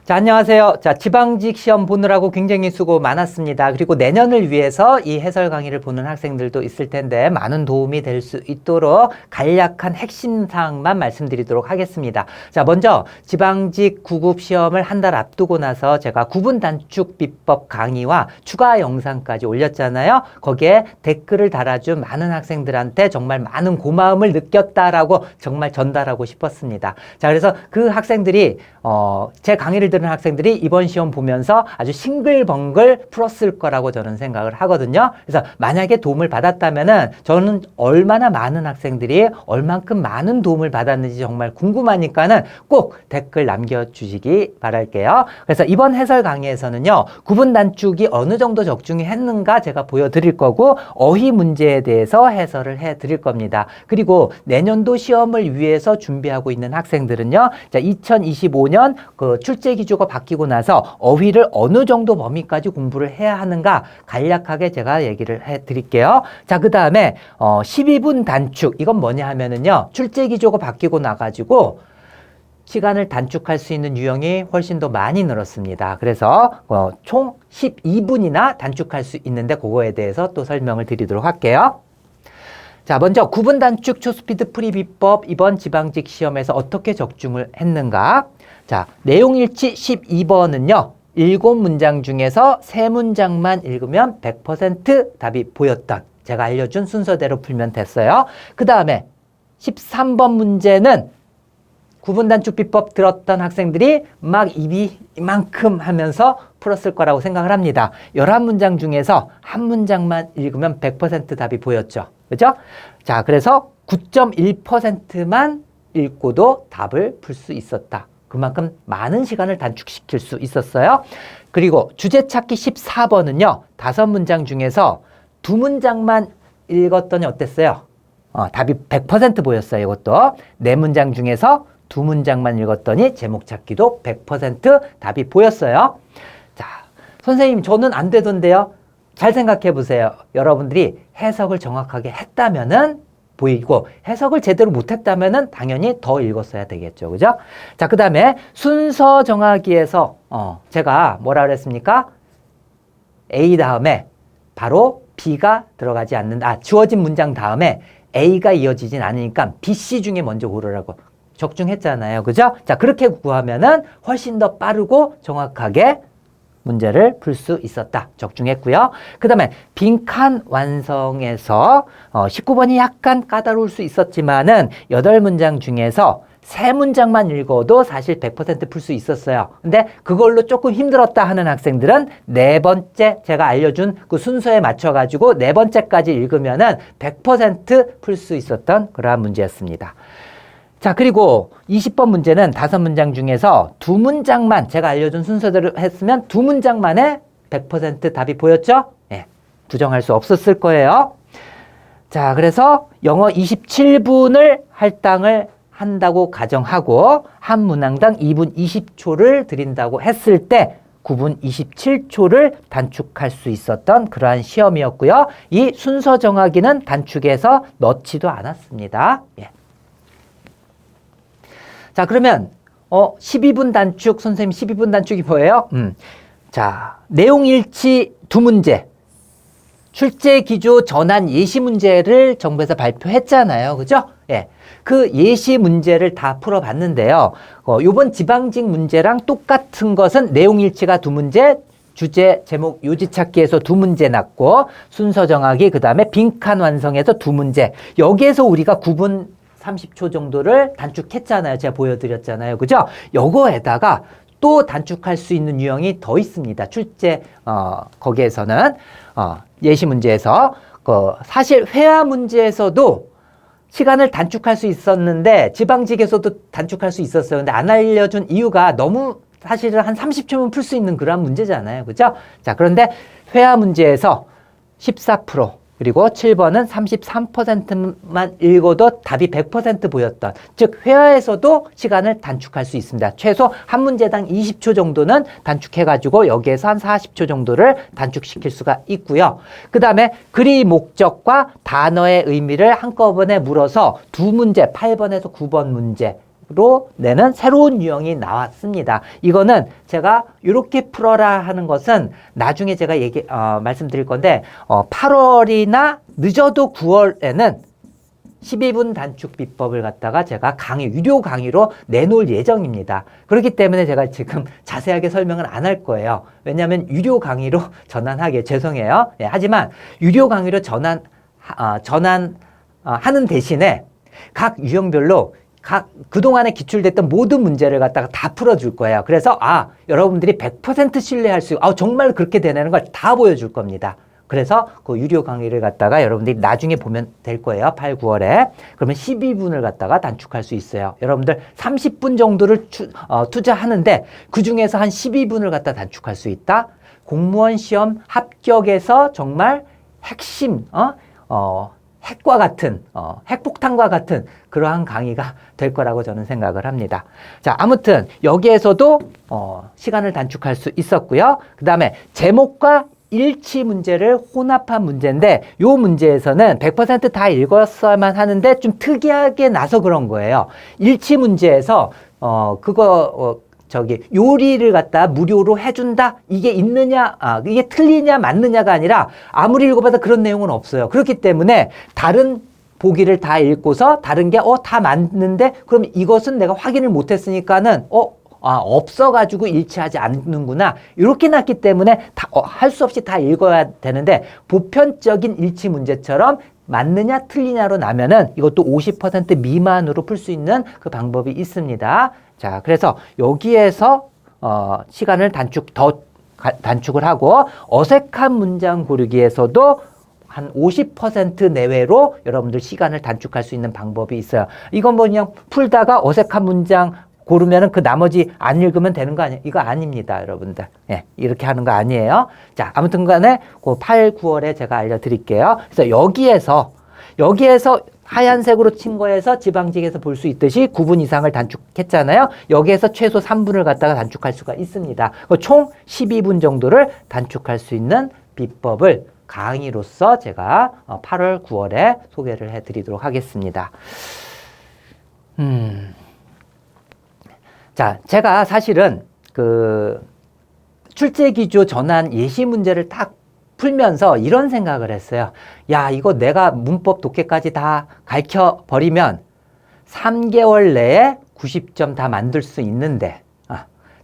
자, 안녕하세요. 자, 지방직 시험 보느라고 굉장히 수고 많았습니다. 그리고 내년을 위해서 이 해설 강의를 보는 학생들도 있을 텐데 많은 도움이 될 수 있도록 간략한 핵심 사항만 말씀드리도록 하겠습니다. 자, 먼저 지방직 9급 시험을 한 달 앞두고 나서 제가 구분 단축 비법 강의와 추가 영상까지 올렸잖아요. 거기에 댓글을 달아준 많은 학생들한테 정말 많은 고마움을 느꼈다라고 정말 전달하고 싶었습니다. 자, 그래서 그 학생들이 제 강의를 들은 학생들이 이번 시험 보면서 아주 싱글벙글 풀었을 거라고 저는 생각을 하거든요. 그래서 만약에 도움을 받았다면은 저는 얼마나 많은 학생들이 얼만큼 많은 도움을 받았는지 정말 궁금하니까는 꼭 댓글 남겨주시기 바랄게요. 그래서 이번 해설 강의에서는요, 구분 단축이 어느 정도 적중이 했는가 제가 보여드릴 거고, 어휘 문제에 대해서 해설을 해드릴 겁니다. 그리고 내년도 시험을 위해서 준비하고 있는 학생들은요, 자, 2025년 그 출제 기조가 바뀌고 나서 어휘를 어느 정도 범위까지 공부를 해야 하는가 간략하게 제가 얘기를 해드릴게요. 자, 그 다음에 12분 단축, 이건 뭐냐 하면은요, 출제 기조가 바뀌고 나가지고 시간을 단축할 수 있는 유형이 훨씬 더 많이 늘었습니다. 그래서 총 12분이나 단축할 수 있는데 그거에 대해서 또 설명을 드리도록 할게요. 자, 먼저 구분 단축 초스피드 풀이 비법 이번 지방직 시험에서 어떻게 적중을 했는가? 자, 내용 일치 12번은요. 7문장 중에서 3문장만 읽으면 100% 답이 보였던, 제가 알려준 순서대로 풀면 됐어요. 그 다음에 13번 문제는 구분 단축 비법 들었던 학생들이 막 입이 이만큼 하면서 풀었을 거라고 생각을 합니다. 11문장 중에서 한 문장만 읽으면 100% 답이 보였죠. 그죠? 자, 그래서 9.1%만 읽고도 답을 풀 수 있었다. 그만큼 많은 시간을 단축시킬 수 있었어요. 그리고 주제 찾기 14번은요. 5문장 중에서 2문장만 읽었더니 어땠어요? 답이 100% 보였어요. 이것도. 4문장 중에서 2문장만 읽었더니 제목 찾기도 100% 답이 보였어요. 자, 선생님 저는 안 되던데요. 잘 생각해 보세요. 여러분들이 해석을 정확하게 했다면은 보이고, 해석을 제대로 못했다면은 당연히 더 읽었어야 되겠죠. 그죠? 자, 그 다음에 순서 정하기에서 제가 뭐라 그랬습니까? A 다음에 바로 B가 들어가지 않는다. 주어진 문장 다음에 A가 이어지진 않으니까 B, C 중에 먼저 고르라고 적중했잖아요. 그죠? 자, 그렇게 구하면은 훨씬 더 빠르고 정확하게 문제를 풀 수 있었다. 적중했고요. 그 다음에 빈칸 완성에서 19번이 약간 까다로울 수 있었지만은 8문장 중에서 3문장만 읽어도 사실 100% 풀 수 있었어요. 근데 그걸로 조금 힘들었다 하는 학생들은 4번째 제가 알려준 그 순서에 맞춰가지고 4번째까지 읽으면은 100% 풀 수 있었던 그러한 문제였습니다. 자, 그리고 20번 문제는 5문장 중에서 2문장만 제가 알려준 순서대로 했으면 2문장만에 100% 답이 보였죠? 예, 부정할 수 없었을 거예요. 자, 그래서 영어 27분을 할당을 한다고 가정하고 한 문항당 2분 20초를 드린다고 했을 때 9분 27초를 단축할 수 있었던 그러한 시험이었고요. 이 순서 정하기는 단축해서 넣지도 않았습니다. 예. 자, 그러면 12분 단축, 선생님 12분 단축이 뭐예요? 자, 내용 일치 2문제, 출제 기조 전환 예시 문제를 정부에서 발표했잖아요. 그죠? 예. 그 예시 문제를 다 풀어봤는데요. 요번 지방직 문제랑 똑같은 것은 내용 일치가 2문제, 주제, 제목, 요지 찾기에서 2문제 났고, 순서 정하기, 그 다음에 빈칸 완성에서 2문제. 여기에서 우리가 9분 30초 정도를 단축했잖아요. 제가 보여드렸잖아요. 그죠? 요거에다가 또 단축할 수 있는 유형이 더 있습니다. 출제, 거기에서는, 예시 문제에서, 사실 회화 문제에서도 시간을 단축할 수 있었는데, 지방직에서도 단축할 수 있었어요. 근데 안 알려준 이유가 너무 사실은 한 30초면 풀 수 있는 그런 문제잖아요. 그죠? 자, 그런데 회화 문제에서 14%, 그리고 7번은 33%만 읽어도 답이 100% 보였던, 즉 회화에서도 시간을 단축할 수 있습니다. 최소 한 문제당 20초 정도는 단축해가지고 여기에서 한 40초 정도를 단축시킬 수가 있고요. 그 다음에 글의 목적과 단어의 의미를 한꺼번에 물어서 2문제, 8번에서 9번 문제 로 내는 새로운 유형이 나왔습니다. 이거는 제가 이렇게 풀어라 하는 것은 나중에 제가 말씀드릴 건데 8월이나 늦어도 9월에는 12분 단축 비법을 갖다가 제가 유료 강의로 내놓을 예정입니다. 그렇기 때문에 제가 지금 자세하게 설명을 안 할 거예요. 왜냐하면 유료 강의로 전환하기에 죄송해요. 예, 하지만 유료 강의로 전환하는 대신에 각 유형별로 그동안에 기출됐던 모든 문제를 갖다가 다 풀어줄 거예요. 그래서 여러분들이 100% 신뢰할 정말 그렇게 되는 걸 다 보여줄 겁니다. 그래서 그 유료 강의를 갖다가 여러분들이 나중에 보면 될 거예요. 8, 9월에. 그러면 12분을 갖다가 단축할 수 있어요. 여러분들 30분 정도를 투자하는데 그중에서 한 12분을 갖다 단축할 수 있다. 공무원 시험 합격에서 정말 핵심, 핵과 같은, 핵폭탄과 같은 그러한 강의가 될 거라고 저는 생각을 합니다. 자, 아무튼 여기에서도 시간을 단축할 수 있었고요. 그 다음에 제목과 일치 문제를 혼합한 문제인데 이 문제에서는 100% 다 읽었어야만 하는데 좀 특이하게 나서 그런 거예요. 일치 문제에서 요리를 갖다 무료로 해준다? 이게 이게 틀리냐 맞느냐가 아니라 아무리 읽어봐도 그런 내용은 없어요. 그렇기 때문에 다른 보기를 다 읽고서 다른 게 다 맞는데 그럼 이것은 내가 확인을 못했으니까는 없어가지고 일치하지 않는구나. 이렇게 났기 때문에 할 수 없이 다 읽어야 되는데 보편적인 일치 문제처럼 맞느냐 틀리냐로 나면은 이것도 50% 미만으로 풀 수 있는 그 방법이 있습니다. 자, 그래서 여기에서 시간을 단축을 하고 어색한 문장 고르기에서도 한 50% 내외로 여러분들 시간을 단축할 수 있는 방법이 있어요. 이건 그냥 풀다가 어색한 문장 고르면은 그 나머지 안 읽으면 되는 거 아니에요? 이거 아닙니다, 여러분들. 예, 이렇게 하는 거 아니에요. 자, 아무튼 간에 그 8, 9월에 제가 알려드릴게요. 그래서 여기에서 하얀색으로 친 거에서 지방직에서 볼 수 있듯이 9분 이상을 단축했잖아요. 여기에서 최소 3분을 갖다가 단축할 수가 있습니다. 총 12분 정도를 단축할 수 있는 비법을 강의로서 제가 8월, 9월에 소개를 해드리도록 하겠습니다. 자, 제가 사실은 출제기조 전환 예시 문제를 딱 풀면서 이런 생각을 했어요. 야, 이거 내가 문법 독해까지 다 가르쳐버리면 3개월 내에 90점 다 만들 수 있는데,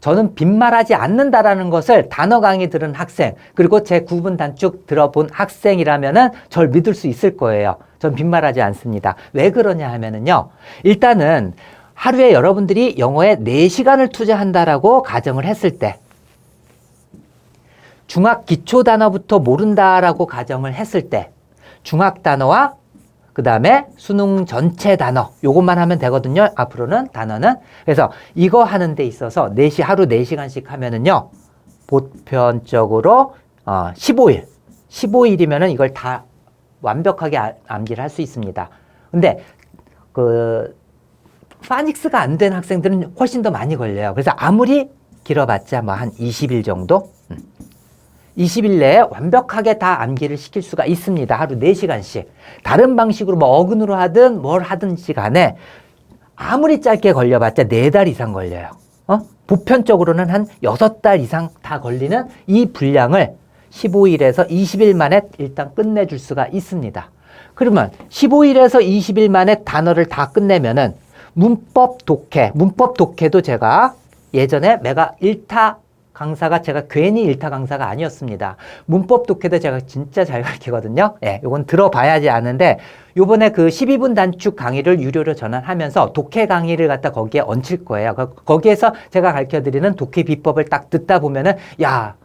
저는 빈말하지 않는다라는 것을 단어 강의 들은 학생, 그리고 제 9분 단축 들어본 학생이라면은 절 믿을 수 있을 거예요. 전 빈말하지 않습니다. 왜 그러냐 하면은요, 일단은 하루에 여러분들이 영어에 4시간을 투자한다라고 가정을 했을 때, 중학 기초 단어부터 모른다라고 가정을 했을 때, 중학 단어와 그 다음에 수능 전체 단어, 요것만 하면 되거든요. 앞으로는 단어는. 그래서 이거 하는 데 있어서 하루 4시간씩 하면은요, 보편적으로 15일. 15일이면은 이걸 다 완벽하게 암기를 할 수 있습니다. 근데 파닉스가 안 된 학생들은 훨씬 더 많이 걸려요. 그래서 아무리 길어봤자 뭐 한 20일 정도? 20일 내에 완벽하게 다 암기를 시킬 수가 있습니다. 하루 4시간씩. 다른 방식으로 뭐 어근으로 하든 뭘 하든지 간에 아무리 짧게 걸려봤자 4달 이상 걸려요. 보편적으로는 한 6달 이상 다 걸리는 이 분량을 15일에서 20일 만에 일단 끝내줄 수가 있습니다. 그러면 15일에서 20일 만에 단어를 다 끝내면은 문법 독해도 제가 예전에 내가 1타 강사가 제가 괜히 1타 강사가 아니었습니다. 문법 독해도 제가 진짜 잘 가르치거든요. 예, 요건 들어봐야지 아는데 요번에 그 12분 단축 강의를 유료로 전환하면서 독해 강의를 갖다 거기에 얹힐 거예요. 거기에서 제가 가르쳐드리는 독해 비법을 딱 듣다 보면은 야,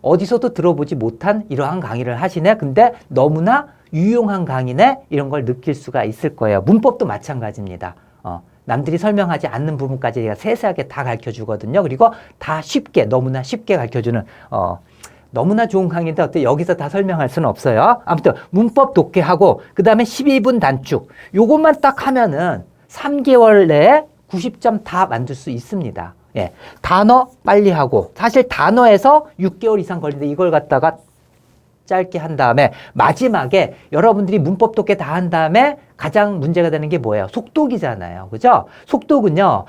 어디서도 들어보지 못한 이러한 강의를 하시네. 근데 너무나 유용한 강의네. 이런 걸 느낄 수가 있을 거예요. 문법도 마찬가지입니다. 남들이 설명하지 않는 부분까지 제가 세세하게 다 가르쳐 주거든요. 그리고 다 너무나 쉽게 가르쳐 주는, 너무나 좋은 강의인데 어때 여기서 다 설명할 수는 없어요. 아무튼 문법 독해하고 그 다음에 12분 단축. 요것만 딱 하면은 3개월 내에 90점 다 만들 수 있습니다. 예. 단어 빨리 하고. 사실 단어에서 6개월 이상 걸리는데 이걸 갖다가 짧게 한 다음에 마지막에 여러분들이 문법 독해 다 한 다음에 가장 문제가 되는 게 뭐예요? 속독이잖아요. 그죠? 속독은요,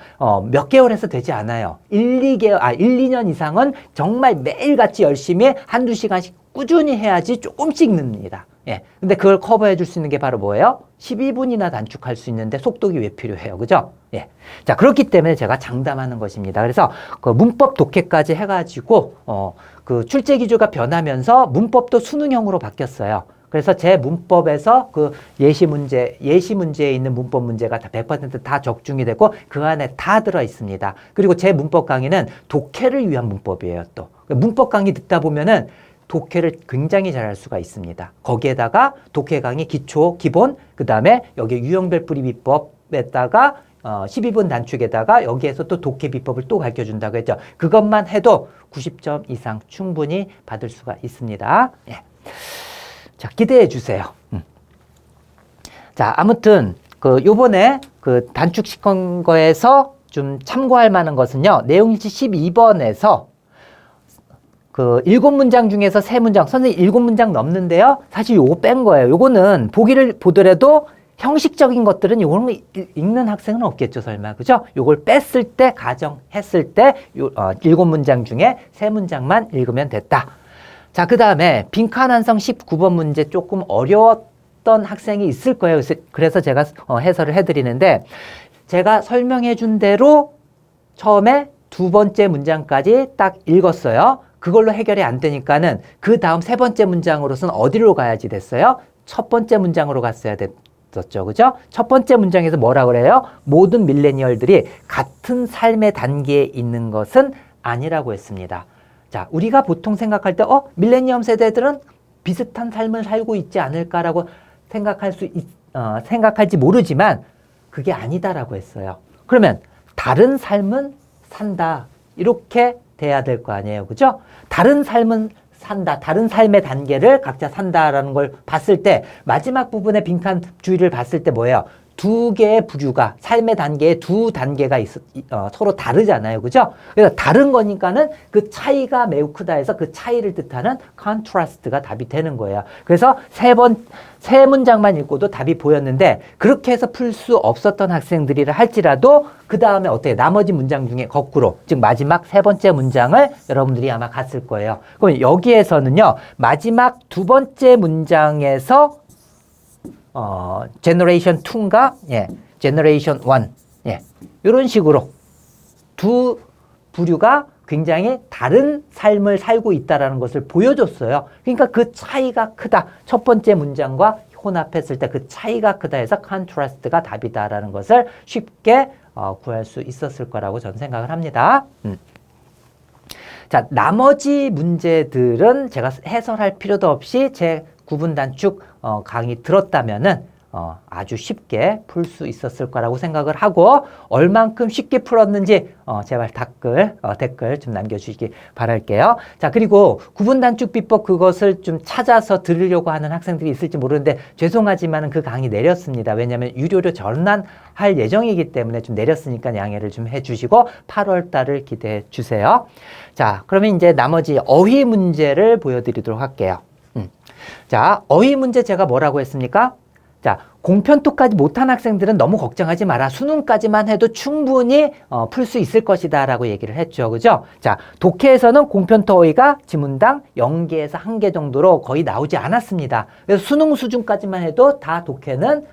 몇 개월 해서 되지 않아요. 2년 이상은 정말 매일같이 열심히 한두 시간씩 꾸준히 해야지 조금씩 늡니다. 예. 근데 그걸 커버해 줄 수 있는 게 바로 뭐예요? 12분이나 단축할 수 있는데 속독이 왜 필요해요? 그죠? 예. 자, 그렇기 때문에 제가 장담하는 것입니다. 그래서 그 문법 독해까지 해가지고, 그 출제 기조가 변하면서 문법도 수능형으로 바뀌었어요. 그래서 제 문법에서 그 예시 문제에 있는 문법 문제가 다 100% 적중이 되고 그 안에 다 들어 있습니다. 그리고 제 문법 강의는 독해를 위한 문법이에요, 또. 문법 강의 듣다 보면은 독해를 굉장히 잘할 수가 있습니다. 거기에다가 독해 강의 기초, 기본, 그 다음에 여기 유형별 뿌리 비법에다가 12분 단축에다가 여기에서 또 독해 비법을 또 가르쳐준다고 했죠. 그것만 해도 90점 이상 충분히 받을 수가 있습니다. 예. 자, 기대해 주세요. 자, 아무튼 요번에 단축시킨 거에서 좀 참고할 만한 것은요. 내용일지 12번에서 7문장 중에서 3문장, 선생님 7문장 넘는데요. 사실 요거 뺀 거예요. 요거는 보기를 보더라도 형식적인 것들은 요거는 읽는 학생은 없겠죠, 설마. 그죠? 요걸 뺐을 때, 가정했을 때 7문장 중에 3문장만 읽으면 됐다. 자, 그 다음에 빈칸 완성 19번 문제 조금 어려웠던 학생이 있을 거예요. 그래서 제가 해설을 해드리는데, 제가 설명해 준 대로 처음에 2번째 문장까지 딱 읽었어요. 그걸로 해결이 안 되니까는 그 다음 3번째 문장으로서는 어디로 가야지 됐어요? 첫 번째 문장으로 갔어야 됐었죠. 그죠? 첫 번째 문장에서 뭐라 그래요? 모든 밀레니얼들이 같은 삶의 단계에 있는 것은 아니라고 했습니다. 자, 우리가 보통 생각할 때, 밀레니엄 세대들은 비슷한 삶을 살고 있지 않을까라고 생각할지 모르지만, 그게 아니다라고 했어요. 그러면, 다른 삶은 산다. 이렇게 돼야 될 거 아니에요. 그죠? 다른 삶은 산다. 다른 삶의 단계를 각자 산다라는 걸 봤을 때, 마지막 부분의 빈칸 주의를 봤을 때 뭐예요? 두 개의 부류가, 삶의 단계에 두 단계가 서로 다르잖아요. 그죠? 그래서 다른 거니까는 그 차이가 매우 크다 해서 그 차이를 뜻하는 컨트라스트가 답이 되는 거예요. 그래서 세 문장만 읽고도 답이 보였는데, 그렇게 해서 풀 수 없었던 학생들이라 할지라도, 그 다음에 어떻게, 나머지 문장 중에 거꾸로, 즉 마지막 3번째 문장을 여러분들이 아마 갔을 거예요. 그럼 여기에서는요, 마지막 2번째 문장에서 제너레이션 2인가? 예, 제너레이션 1. 예, 이런 식으로 두 부류가 굉장히 다른 삶을 살고 있다는 것을 보여줬어요. 그러니까 그 차이가 크다. 첫 번째 문장과 혼합했을 때 그 차이가 크다 해서 컨트라스트가 답이다라는 것을 쉽게 구할 수 있었을 거라고 저는 생각을 합니다. 자, 나머지 문제들은 제가 해설할 필요도 없이 제 구분 단축 강의 들었다면은 아주 쉽게 풀 수 있었을 거라고 생각을 하고, 얼만큼 쉽게 풀었는지 제발 댓글 좀 남겨주시기 바랄게요. 자, 그리고 구분 단축 비법 그것을 좀 찾아서 들으려고 하는 학생들이 있을지 모르는데 죄송하지만 그 강의 내렸습니다. 왜냐하면 유료로 전환할 예정이기 때문에 좀 내렸으니까 양해를 좀 해주시고 8월 달을 기대해 주세요. 자, 그러면 이제 나머지 어휘 문제를 보여드리도록 할게요. 자, 어휘 문제 제가 뭐라고 했습니까? 자, 공편토까지 못한 학생들은 너무 걱정하지 마라. 수능까지만 해도 충분히 풀 수 있을 것이다 라고 얘기를 했죠. 그죠? 자, 독해에서는 공편토 어휘가 지문당 0개에서 1개 정도로 거의 나오지 않았습니다. 그래서 수능 수준까지만 해도 다 독해는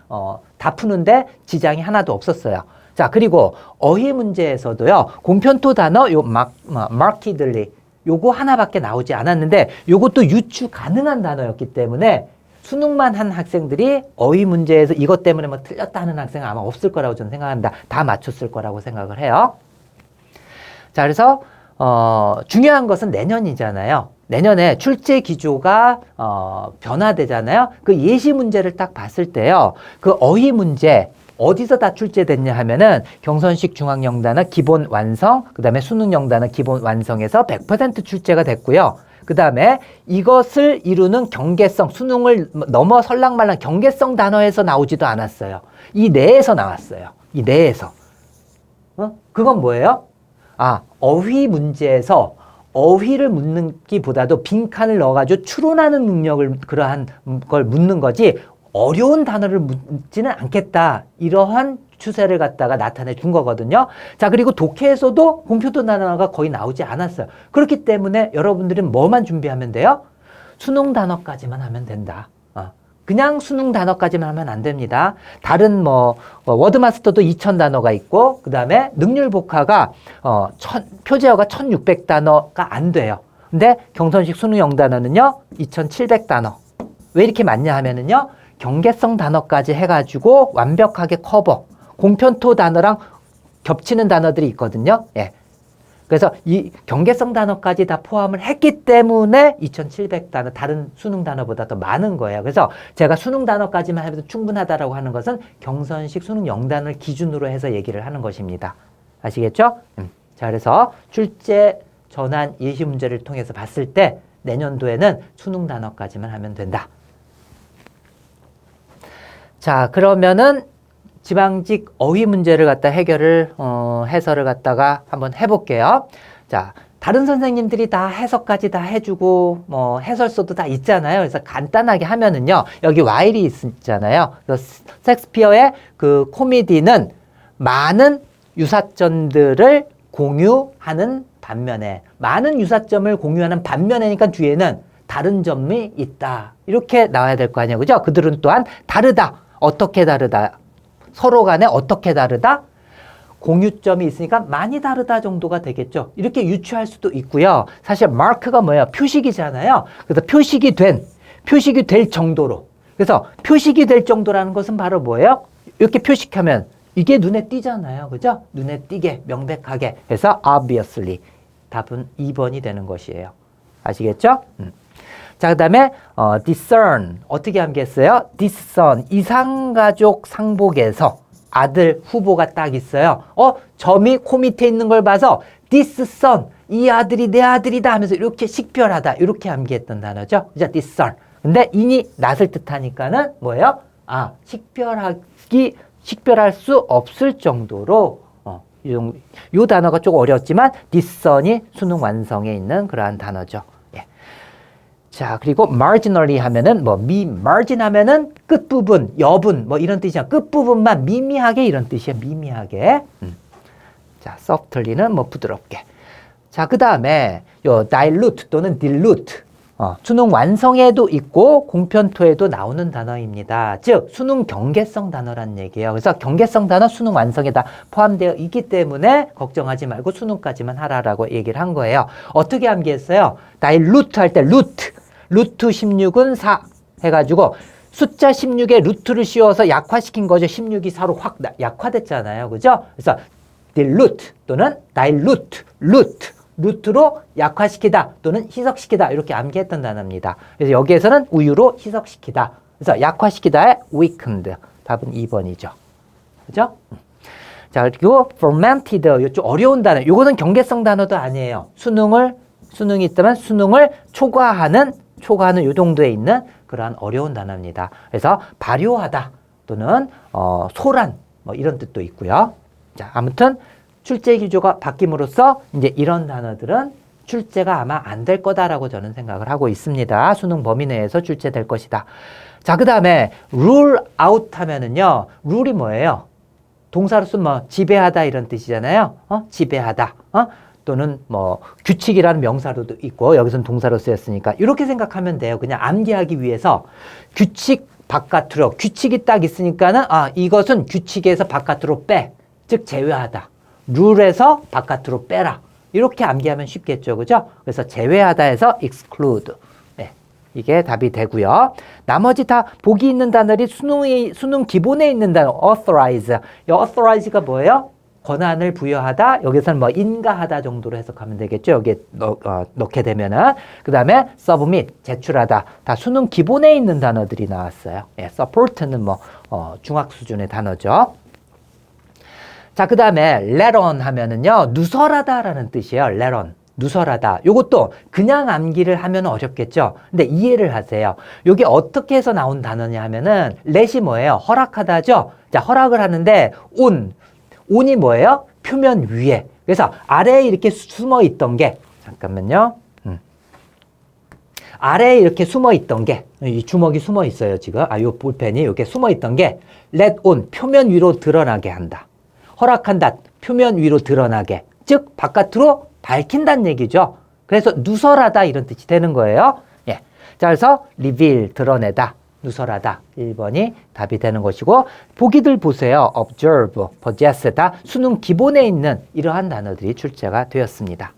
다 푸는데 지장이 하나도 없었어요. 자, 그리고 어휘 문제에서도요, 공편토 단어 markedly 요거 하나밖에 나오지 않았는데, 요것도 유추 가능한 단어였기 때문에 수능만 한 학생들이 어휘 문제에서 이것 때문에 뭐 틀렸다 하는 학생은 아마 없을 거라고 저는 생각합니다. 다 맞췄을 거라고 생각을 해요. 자, 그래서 중요한 것은 내년이잖아요. 내년에 출제 기조가 변화되잖아요. 그 예시 문제를 딱 봤을 때요, 그 어휘 문제 어디서 다 출제됐냐 하면은 경선식 중앙영단어 기본 완성, 그 다음에 수능영단어 기본 완성에서 100% 출제가 됐고요. 그 다음에 이것을 이루는 경계성, 수능을 넘어 설랑말랑 경계성 단어에서 나오지도 않았어요. 이 내에서 나왔어요. 이 내에서. 그건 뭐예요? 어휘 문제에서 어휘를 묻는기보다도 빈칸을 넣어가지고 추론하는 능력을 그러한 걸 묻는 거지 어려운 단어를 묻지는 않겠다. 이러한 추세를 갖다가 나타내 준 거거든요. 자, 그리고 독해에서도 공표도 단어가 거의 나오지 않았어요. 그렇기 때문에 여러분들은 뭐만 준비하면 돼요? 수능 단어까지만 하면 된다. 그냥 수능 단어까지만 하면 안 됩니다. 다른 워드마스터도 2000단어가 있고, 그 다음에 능률복화가, 표제어가 1600단어가 안 돼요. 근데 경선식 수능 영단어는요, 2700단어. 왜 이렇게 많냐 하면은요, 경계성 단어까지 해가지고 완벽하게 커버. 공편토 단어랑 겹치는 단어들이 있거든요. 예. 그래서 이 경계성 단어까지 다 포함을 했기 때문에 2700단어, 다른 수능 단어보다 더 많은 거예요. 그래서 제가 수능 단어까지만 해도 충분하다라고 하는 것은 경선식 수능 영단을 기준으로 해서 얘기를 하는 것입니다. 아시겠죠? 자, 그래서 출제 전환 예시 문제를 통해서 봤을 때 내년도에는 수능 단어까지만 하면 된다. 자, 그러면은 지방직 어휘 문제를 갖다 해설을 갖다가 한번 해볼게요. 자, 다른 선생님들이 다 해석까지 다 해주고, 해설서도 다 있잖아요. 그래서 간단하게 하면은요, 여기 와일이 있잖아요. 그래서 셰익스피어의 그 코미디는 많은 유사점들을 공유하는 반면에, 많은 유사점을 공유하는 반면에니까 뒤에는 다른 점이 있다. 이렇게 나와야 될 거 아니에요. 그죠? 그들은 또한 다르다. 어떻게 다르다? 서로 간에 어떻게 다르다? 공유점이 있으니까 많이 다르다 정도가 되겠죠. 이렇게 유추할 수도 있고요. 사실 마크가 뭐예요? 표식이잖아요. 그래서 표식이 될 정도로. 그래서 표식이 될 정도라는 것은 바로 뭐예요? 이렇게 표식하면 이게 눈에 띄잖아요. 그죠? 눈에 띄게, 명백하게. 그래서 obviously 답은 2번이 되는 것이에요. 아시겠죠? 자, 그 다음에 discern 어떻게 암기했어요? discern 이상가족 상복에서 아들 후보가 딱 있어요. 점이 코 밑에 있는 걸 봐서 this son 이 아들이 내 아들이다 하면서 이렇게 식별하다 이렇게 암기했던 단어죠. 그죠? discern. 근데 인이 낫을 뜻하니까는 뭐예요? 식별할 수 없을 정도로 이 단어가 조금 어렵지만 discern이 수능 완성에 있는 그러한 단어죠. 자, 그리고 marginally 하면은 margin 하면은 끝부분, 여분 이런 뜻이야. 끝부분만 미미하게 이런 뜻이야. 미미하게. 자, softly는 부드럽게. 자, 그다음에 요 dilute 또는 dilute. 수능 완성에도 있고 공편토에도 나오는 단어입니다. 즉, 수능 경계성 단어란 얘기예요. 그래서 경계성 단어 수능 완성에 다 포함되어 있기 때문에 걱정하지 말고 수능까지만 하라라고 얘기를 한 거예요. 어떻게 암기했어요? dilute 할 때 루트 16은 4 해가지고 숫자 16에 루트를 씌워서 약화시킨 거죠. 16이 4로 확 약화됐잖아요. 그죠? 그래서 dilute 또는 dilute, 루트로 약화시키다 또는 희석시키다 이렇게 암기했던 단어입니다. 그래서 여기에서는 우유로 희석시키다. 그래서 약화시키다의 weakened. 답은 2번이죠. 그죠? 자, 그리고 fermented. 이거 좀 어려운 단어. 이거는 경계성 단어도 아니에요. 수능이 있다면 수능을 초과하는 요 정도에 있는 그러한 어려운 단어입니다. 그래서 발효하다 또는 소란 이런 뜻도 있고요. 자, 아무튼 출제 기조가 바뀜으로써 이제 이런 단어들은 출제가 아마 안 될 거다라고 저는 생각을 하고 있습니다. 수능 범위 내에서 출제될 것이다. 자, 그다음에 rule out 하면은요. 룰이 뭐예요? 동사로서 지배하다 이런 뜻이잖아요. 지배하다. 또는 규칙이라는 명사로도 있고 여기서는 동사로 쓰였으니까 이렇게 생각하면 돼요. 그냥 암기하기 위해서 규칙 바깥으로 규칙이 딱 있으니까는 이것은 규칙에서 바깥으로 빼. 즉 제외하다. 룰에서 바깥으로 빼라. 이렇게 암기하면 쉽겠죠. 그죠? 그래서 제외하다에서 exclude. 네, 이게 답이 되고요. 나머지 다 보기 있는 단어들이 수능 기본에 있는 단어 authorize. 이 authorize가 뭐예요? 권한을 부여하다, 여기서는 인가하다 정도로 해석하면 되겠죠. 여기에 넣게 되면은. 그 다음에 submit, 제출하다. 다 수능 기본에 있는 단어들이 나왔어요. 예, support는 중학 수준의 단어죠. 자, 그 다음에 let on 하면은요, 누설하다라는 뜻이에요. let on. 누설하다. 요것도 그냥 암기를 하면 어렵겠죠. 근데 이해를 하세요. 요게 어떻게 해서 나온 단어냐 하면은, let이 뭐예요? 허락하다죠? 자, 허락을 하는데, 온이 뭐예요? 표면 위에. 그래서 아래에 이렇게 숨어 있던 게, 잠깐만요. 아래에 이렇게 숨어 있던 게, 이 주먹이 숨어 있어요, 지금. 요 볼펜이 이렇게 숨어 있던 게, let on, 표면 위로 드러나게 한다. 허락한다, 표면 위로 드러나게. 즉, 바깥으로 밝힌다는 얘기죠. 그래서 누설하다 이런 뜻이 되는 거예요. 예. 자, 그래서 reveal, 드러내다, 누설하다. 1번이 답이 되는 것이고, 보기들 보세요. observe, possess, 다 수능 기본에 있는 이러한 단어들이 출제가 되었습니다.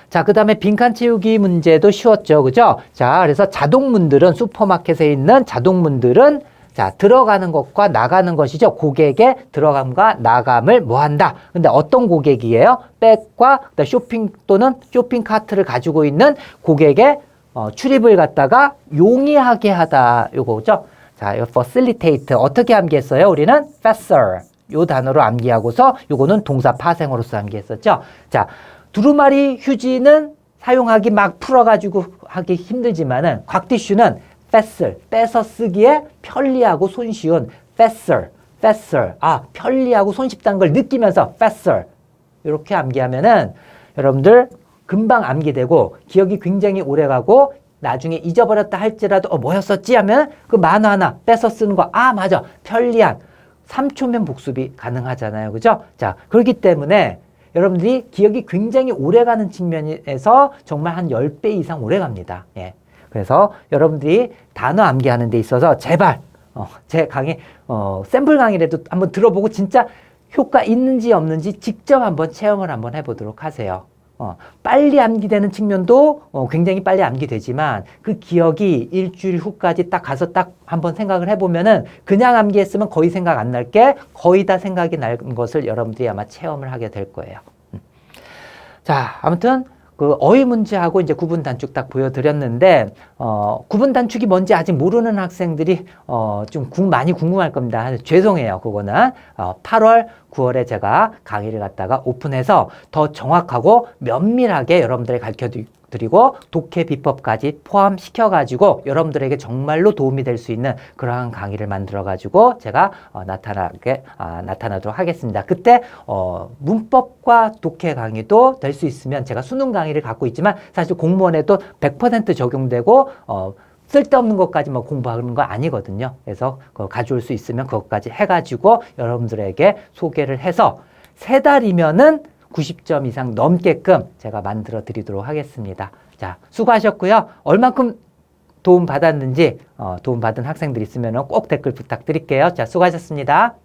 자, 그 다음에 빈칸 채우기 문제도 쉬웠죠. 그죠? 자, 그래서 자동문들은, 슈퍼마켓에 있는 자동문들은, 자, 들어가는 것과 나가는 것이죠. 고객의 들어감과 나감을 뭐 한다? 근데 어떤 고객이에요? 백과 쇼핑 또는 쇼핑 카트를 가지고 있는 고객의 출입을 갖다가 용이하게 하다. 요거죠. 자, 이 facilitate. 어떻게 암기했어요? 우리는 faster. 요 단어로 암기하고서 요거는 동사 파생어로서 암기했었죠. 자, 두루마리 휴지는 사용하기 막 풀어가지고 하기 힘들지만은 곽티슈는 faster, 빼서 쓰기에 편리하고 손쉬운 faster, faster. 아, 편리하고 손쉽다는 걸 느끼면서 faster. 이렇게 암기하면은 여러분들 금방 암기되고 기억이 굉장히 오래가고 나중에 잊어버렸다 할지라도 뭐였었지 하면 그 만화 하나 빼서 쓰는 거. 아, 맞아. 편리한 3초면 복습이 가능하잖아요. 그죠? 자, 그렇기 때문에 여러분들이 기억이 굉장히 오래가는 측면에서 정말 한 10배 이상 오래갑니다. 예. 그래서 여러분들이 단어 암기하는 데 있어서 제발 제 강의 샘플 강의라도 한번 들어보고 진짜 효과 있는지 없는지 직접 한번 체험을 한번 해보도록 하세요. 빨리 암기되는 측면도 굉장히 빨리 암기되지만 그 기억이 일주일 후까지 딱 가서 딱 한번 생각을 해보면은 그냥 암기했으면 거의 생각 안 날 게 거의 다 생각이 나는 것을 여러분들이 아마 체험을 하게 될 거예요. 자, 아무튼 그 어휘 문제하고 이제 구분 단축 딱 보여드렸는데 구분 단축이 뭔지 아직 모르는 학생들이 좀 많이 궁금할 겁니다. 죄송해요, 그거는 8월, 9월에 제가 강의를 갖다가 오픈해서 더 정확하고 면밀하게 여러분들에게 가르쳐 드리고 독해 비법까지 포함시켜가지고 여러분들에게 정말로 도움이 될 수 있는 그러한 강의를 만들어가지고 제가 나타나도록 하겠습니다. 그때 문법과 독해 강의도 될 수 있으면 제가 수능 강의를 갖고 있지만 사실 공무원에도 100% 적용되고 쓸데없는 것까지 뭐 공부하는 거 아니거든요. 그래서 그거 가져올 수 있으면 그것까지 해가지고 여러분들에게 소개를 해서 3달이면은 90점 이상 넘게끔 제가 만들어 드리도록 하겠습니다. 자, 수고하셨고요. 얼만큼 도움 받았는지 도움 받은 학생들 있으면 꼭 댓글 부탁드릴게요. 자, 수고하셨습니다.